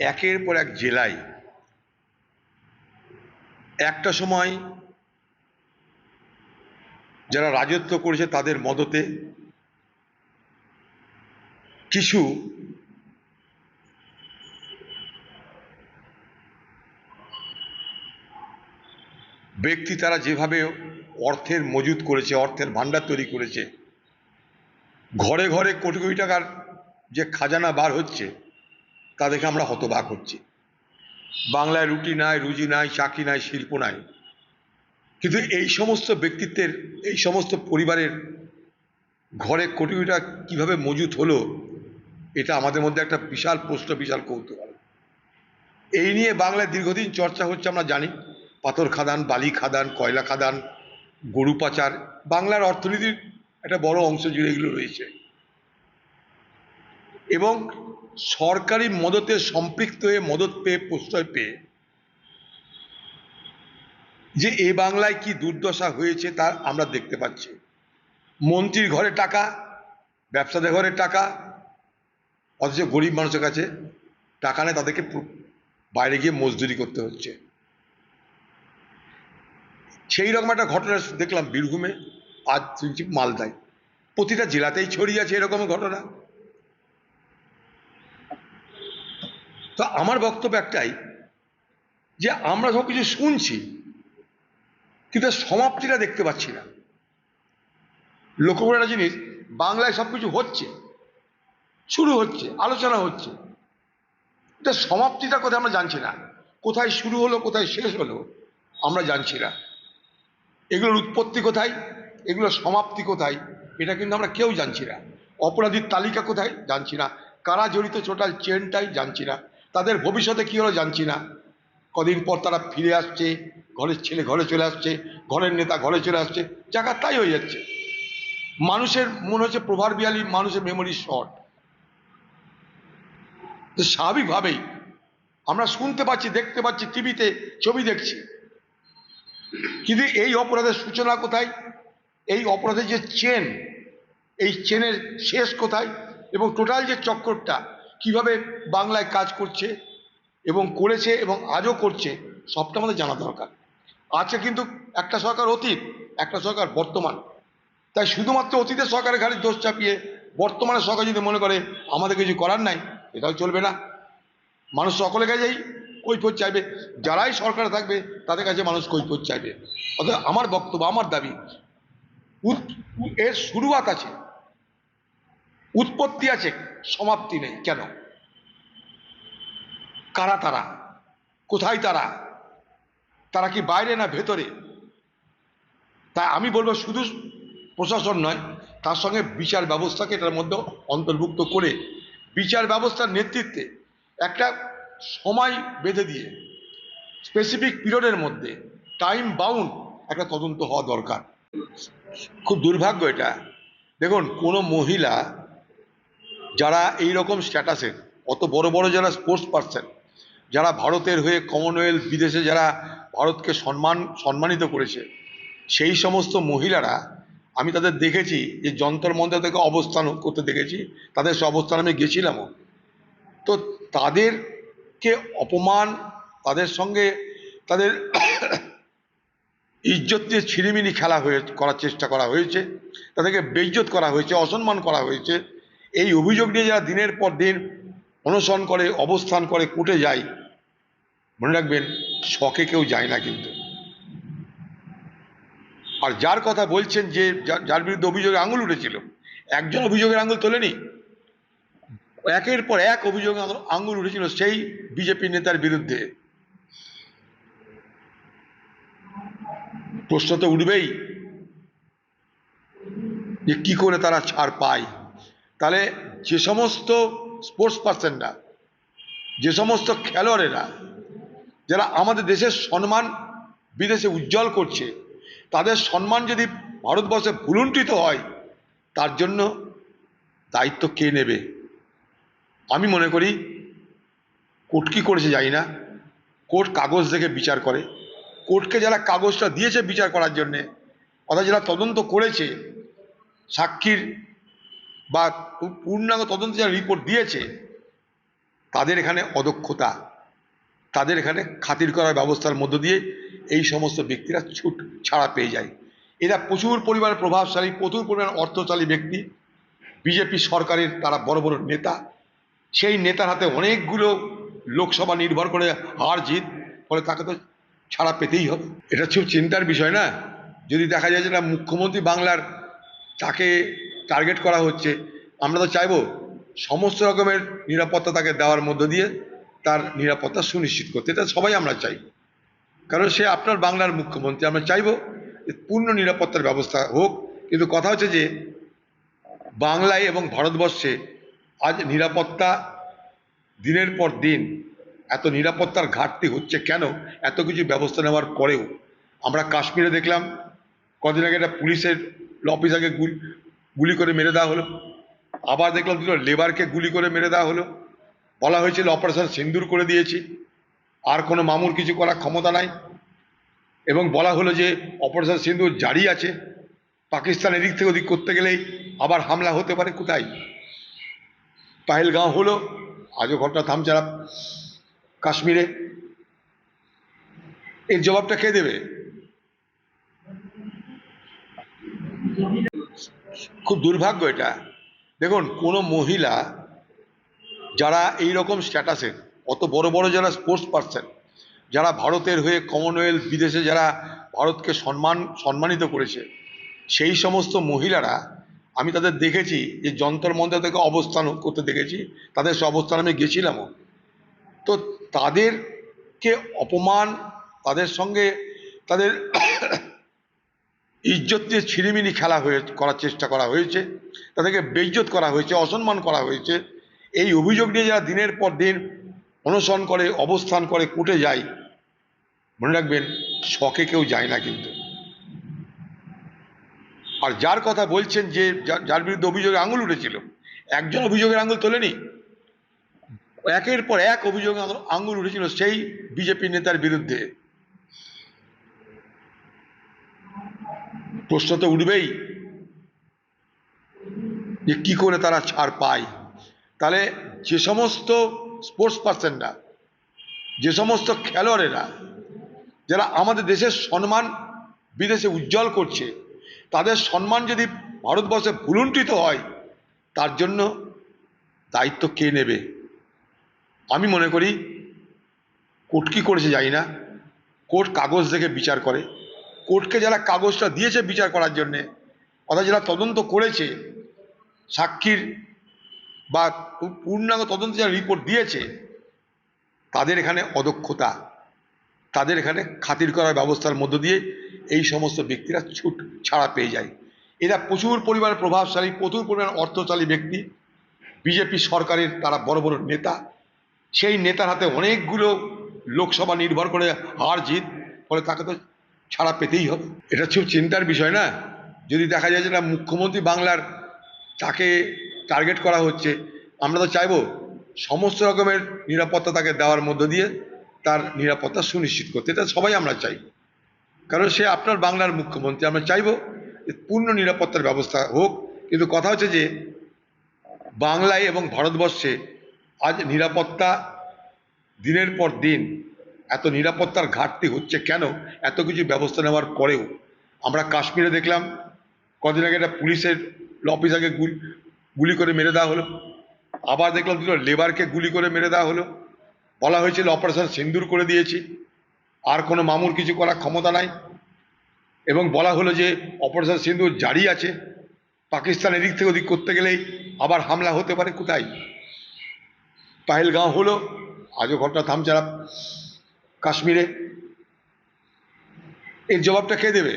একের পর এক জেলায় একটা সময় যারা রাজত্ব করেছে তাদের মদতে কিছু ব্যক্তি তারা যেভাবে অর্থের মজুত করেছে, অর্থের ভাণ্ডার তৈরি করেছে, ঘরে ঘরে কোটি কোটি টাকার যে খাজানা বার হচ্ছে তা দেখে আমরা হতবাক হচ্ছি। বাংলায় রুটি নাই, রুজি নাই, চাকরি নাই, শিল্প নাই, কিন্তু এই সমস্ত ব্যক্তিত্বের, এই সমস্ত পরিবারের ঘরে কোটি কোটি টাকা কীভাবে মজুত হলো, এটা আমাদের মধ্যে একটা বিশাল প্রশ্ন, বিশাল কৌতূহল। এই নিয়ে বাংলায় দীর্ঘদিন চর্চা হচ্ছে, আমরা জানি। পাথর খাদান, বালি খাদান, কয়লা খাদান, গরু পাচার, বাংলার অর্থনীতির একটা বড় অংশ জুড়ে এগুলো রয়েছে। এবং সরকারি মদতে সম্পৃক্ত হয়ে, মদত পেয়ে, প্রশ্রয় পেয়ে যে এ বাংলায় কি দুর্দশা হয়েছে তা আমরা দেখতে পাচ্ছি। মন্ত্রীর ঘরে টাকা, ব্যবসাদের ঘরে টাকা, অথচ গরিব মানুষের কাছে টাকা নেই, তাদেরকে বাইরে গিয়ে মজদুরি করতে হচ্ছে। সেই রকম একটা ঘটনা দেখলাম বীরভূমে, আজ শুনছি মালদায়। প্রতিটা জেলাতেই ছড়িয়ে আছে এরকম ঘটনা। তো আমার বক্তব্য একটাই, যে আমরা সব কিছু শুনছি কিন্তু সমাপ্তিটা দেখতে পাচ্ছি না। লক্ষ্য করে একটা জিনিস, বাংলায় সব কিছু হচ্ছে, শুরু হচ্ছে, আলোচনা হচ্ছে, এটা সমাপ্তিটা কোথায় আমরা জানছি না। কোথায় শুরু হলো, কোথায় শেষ হলো আমরা জানছি না। এগুলোর উৎপত্তি কোথায়, এগুলোর সমাপ্তি কোথায়, এটা কিন্তু আমরা কেউ জানছি না। অপরাধীর তালিকা কোথায় জানছি না, কারা জড়িত টোটাল চেনটাই জানছি না, তাদের ভবিষ্যতে কী হলো জানছি না। কদিন পর তারা ফিরে আসছে, ঘরের ছেলে ঘরে চলে আসছে, ঘরের নেতা ঘরে চলে আসছে, জায়গা তাই হয়ে যাচ্ছে। মানুষের মনে হচ্ছে প্রভারবিয়ালি মানুষের মেমোরি শর্ট। তো স্বাভাবিকভাবেই আমরা শুনতে পাচ্ছি, দেখতে পাচ্ছি, টিভিতে ছবি দেখছি, কিন্তু এই অপরাধের সূচনা কোথায়, এই অপরাধের যে চেন, এই চেনের শেষ কোথায়, এবং টোটাল যে চক্রটা কিভাবে বাংলায় কাজ করছে এবং করেছে এবং আজও করছে, সবটা আমাদের জানা দরকার। আছে কিন্তু একটা সরকার অতীত, একটা সরকার বর্তমান। তাই শুধুমাত্র অতীতের সরকারের ঘাড়ে দোষ চাপিয়ে বর্তমানের সরকার যদি মনে করে আমাদের কিছু করার নাই, এটাও চলবে না। মানুষ সকলের কাছেই কৈফিয়ত চাইবে, যারাই সরকারে থাকবে তাদের কাছে মানুষ কৈফিয়ত চাইবে। অর্থাৎ আমার বক্তব্য, আমার দাবি, এর শুরুয়াত আছে, উৎপত্তি আছে, সমাপ্তি নেই। কেন? কারা তারা, কোথায় তারা, তারা কি বাইরে না ভেতরে? তাই আমি বলবো শুধু প্রশাসন নয়, তার সঙ্গে বিচার ব্যবস্থাকে এটার মধ্যে অন্তর্ভুক্ত করে বিচার ব্যবস্থার নেতৃত্বে একটা সময় বেঁধে দিয়ে স্পেসিফিক পিরিয়ডের মধ্যে টাইম বাউন্ড একটা তদন্ত হওয়া দরকার। খুব দুর্ভাগ্য এটা। দেখুন, কোনো মহিলা যারা এই রকম স্ট্যাটাসের, অত বড় বড় যারা স্পোর্টস পার্সন, যারা ভারতের হয়ে কমনওয়েলথ, বিদেশে যারা ভারতকে সম্মানিত করেছে, সেই সমস্ত মহিলারা, আমি তাদের দেখেছি যে যন্তর মন্ত্র থেকে অবস্থান করতে দেখেছি, তাদের সে অবস্থান আমি গেছিলামও। তো তাদেরকে অপমান, তাদের সঙ্গে তাদের ইজ্জত দিয়ে ছিনিমিনি খেলা করার চেষ্টা করা হয়েছে, তাদেরকে বেইজ্জত করা হয়েছে, অসম্মান করা হয়েছে। এই অভিযোগ নিয়ে যারা দিনের পর দিন অনশন করে, অবস্থান করে, কোর্টে যায়, মনে রাখবেন শখে কেউ যায় না কিন্তু। আর যার কথা বলছেন, যে যার বিরুদ্ধে অভিযোগে আঙুল উঠেছিল, একজন অভিযোগের আঙুল তোলেনি, একের পর এক অভিযোগ আঙুল উঠেছিল সেই বিজেপি নেতার বিরুদ্ধে। প্রশ্ন তো উঠবেই যে কি করে তারা ছাড় পায়। তাহলে যে সমস্ত স্পোর্টস পার্সনরা, যে সমস্ত খেলোয়াড়েরা, যারা আমাদের দেশের সম্মান বিদেশে উজ্জ্বল করছে, তাদের সম্মান যদি ভারতবর্ষে ভুলুণ্ঠিত হয়, তার জন্য দায়িত্ব কে নেবে? আমি মনে করি কোর্ট কী করেছে জানি না, কোর্ট কাগজ দেখে বিচার করে। কোর্টকে যারা কাগজটা দিয়েছে বিচার করার জন্যে, অর্থাৎ যারা তদন্ত করেছে, সাক্ষীর বা পূর্ণাঙ্গ তদন্ত যারা রিপোর্ট দিয়েছে, তাদের এখানে অদক্ষতা, তাদের এখানে খাতির করার ব্যবস্থার মধ্য দিয়ে এই সমস্ত ব্যক্তিরা ছাড়া পেয়ে যায়। এরা প্রচুর পরিমাণ প্রভাবশালী, প্রচুর পরিমাণ অর্থশালী ব্যক্তি, বিজেপি সরকারের তারা বড় বড় নেতা। সেই নেতার হাতে অনেকগুলো লোকসভা নির্ভর করে হার জিত, ফলে তাকে তো ছাড়া পেতেই হবে। এটা খুব চিন্তার বিষয় না? যদি দেখা যায় যে না মুখ্যমন্ত্রী বাংলার, তাকে টার্গেট করা হচ্ছে, আমরা তো চাইবো সমস্ত রকমের নিরাপত্তা তাকে দেওয়ার মধ্য দিয়ে তার নিরাপত্তা সুনিশ্চিত করতে। এটা সবাই আমরা চাই, কারণ সে আপনার বাংলার মুখ্যমন্ত্রী। আমরা চাইবো যে পূর্ণ নিরাপত্তার ব্যবস্থা হোক। কিন্তু কথা হচ্ছে যে বাংলায় এবং ভারতবর্ষে আজ নিরাপত্তা দিনের পর দিন এত নিরাপত্তার ঘাটতি হচ্ছে কেন? এত কিছু ব্যবস্থা নেওয়ার পরেও। আমরা কাশ্মীরে দেখলাম কদিন আগে একটা পুলিশের অফিসারকে গুলি করে মেরে দেওয়া হলো। আবার দেখলাম দুটো লেবারকে গুলি করে মেরে দেওয়া হলো। বলা হয়েছিল অপারেশন সিন্দুর করে দিয়েছি, আর কোনো মামুর কিছু করার ক্ষমতা নাই। এবং বলা হলো যে অপারেশন সিন্দুর জারি আছে, পাকিস্তান এদিক থেকে ওদিক করতে গেলেই আবার হামলা হতে পারে। কোথায়? পাহেলগাঁও হলো, আজও ঘটনা থামছে না কাশ্মীরে। এর জবাবটা কে দেবে? খুব দুর্ভাগ্য এটা। দেখুন, কোনো মহিলা যারা এই রকম স্ট্যাটাসের, অত বড় বড় যারা স্পোর্টস পার্সন, যারা ভারতের হয়ে কমনওয়েলথ, বিদেশে যারা ভারতকে সম্মানিত করেছে, সেই সমস্ত মহিলারা, আমি তাদের দেখেছি যে যন্তর মন্তর থেকে অবস্থান করতে দেখেছি, তাদের সে অবস্থান আমি গেছিলামও। তো তাদেরকে অপমান, তাদের সঙ্গে তাদের ইজ্জত দিয়ে ছিনিমিনি করার চেষ্টা করা হয়েছে, তাদেরকে বেইজ্জত করা হয়েছে, অসম্মান করা হয়েছে। এই অভিযোগ নিয়ে যারা দিনের পর দিন অনশন করে, অবস্থান করে, কোর্টে যায়, মনে রাখবেন শখে কেউ যায় না কিন্তু। আর যার কথা বলছেন, যে যার বিরুদ্ধে অভিযোগে আঙুল উঠেছিল, একজন অভিযোগের আঙুল তোলেনি, একের পর এক অভিযোগ আঙুল উঠেছিল সেই বিজেপি নেতার বিরুদ্ধে। প্রশ্ন তো উঠবেই যে কি করে তারা ছাড় পায়। তাহলে যে সমস্ত স্পোর্টস পার্সনরা, যে সমস্ত খেলোয়াড়েরা, যারা আমাদের দেশের সম্মান বিদেশে উজ্জ্বল করছে, তাদের সম্মান যদি ভারতবর্ষে ভুলুণ্ঠিত হয়, তার জন্য দায়িত্ব কে নেবে? আমি মনে করি কোর্ট কি করেছে জানি না, কোর্ট কাগজ দেখে বিচার করে। কোর্টকে যারা কাগজটা দিয়েছে বিচার করার জন্যে, অর্থাৎ যারা তদন্ত করেছে, সাক্ষীর বা পূর্ণাঙ্গ তদন্ত যারা রিপোর্ট দিয়েছে, তাদের এখানে অদক্ষতা, তাদের এখানে খাতির করার ব্যবস্থার মধ্য দিয়ে এই সমস্ত ব্যক্তিরা ছাড়া পেয়ে যায়। এরা প্রচুর পরিমাণ প্রভাবশালী, প্রচুর পরিমাণ অর্থশালী ব্যক্তি, বিজেপি সরকারের তারা বড় বড় নেতা। সেই নেতার হাতে অনেকগুলো লোকসভা নির্ভর করে হার জিত, ফলে তাকে তো ছাড়া পেতেই হবে। এটা খুব চিন্তার বিষয় না? যদি দেখা যায় যে না মুখ্যমন্ত্রী বাংলার, তাকে টার্গেট করা হচ্ছে, আমরা তো চাইবো সমস্ত রকমের নিরাপত্তা তাকে দেওয়ার মধ্য দিয়ে তার নিরাপত্তা সুনিশ্চিত করতে। এটা সবাই আমরা চাই, কারণ সে আপনার বাংলার মুখ্যমন্ত্রী। আমরা চাইবো যে পূর্ণ নিরাপত্তার ব্যবস্থা হোক। কিন্তু কথা হচ্ছে যে বাংলায় এবং ভারতবর্ষে আজ নিরাপত্তা দিনের পর দিন এত নিরাপত্তার ঘাটতি হচ্ছে কেন? এত কিছু ব্যবস্থা নেওয়ার পরেও। আমরা কাশ্মীরে দেখলাম কদিন আগে একটা পুলিশের অফিসারকে গুলি করে মেরে দেওয়া হলো। আবার দেখলাম দুটো লেবারকে গুলি করে মেরে দেওয়া হলো। বলা হয়েছিল অপারেশন সিন্দুর করে দিয়েছি, আর কোনো মামুর কিছু করার ক্ষমতা নাই। এবং বলা হলো যে অপারেশন সিন্দুর জারি আছে, পাকিস্তান এদিক থেকে ওদিক করতে গেলেই আবার হামলা হতে পারে। কোথায়? পাহেলগাঁও হলো, আজও ঘটনা থামছে না কাশ্মীরে। এর জবাবটা কে দেবে?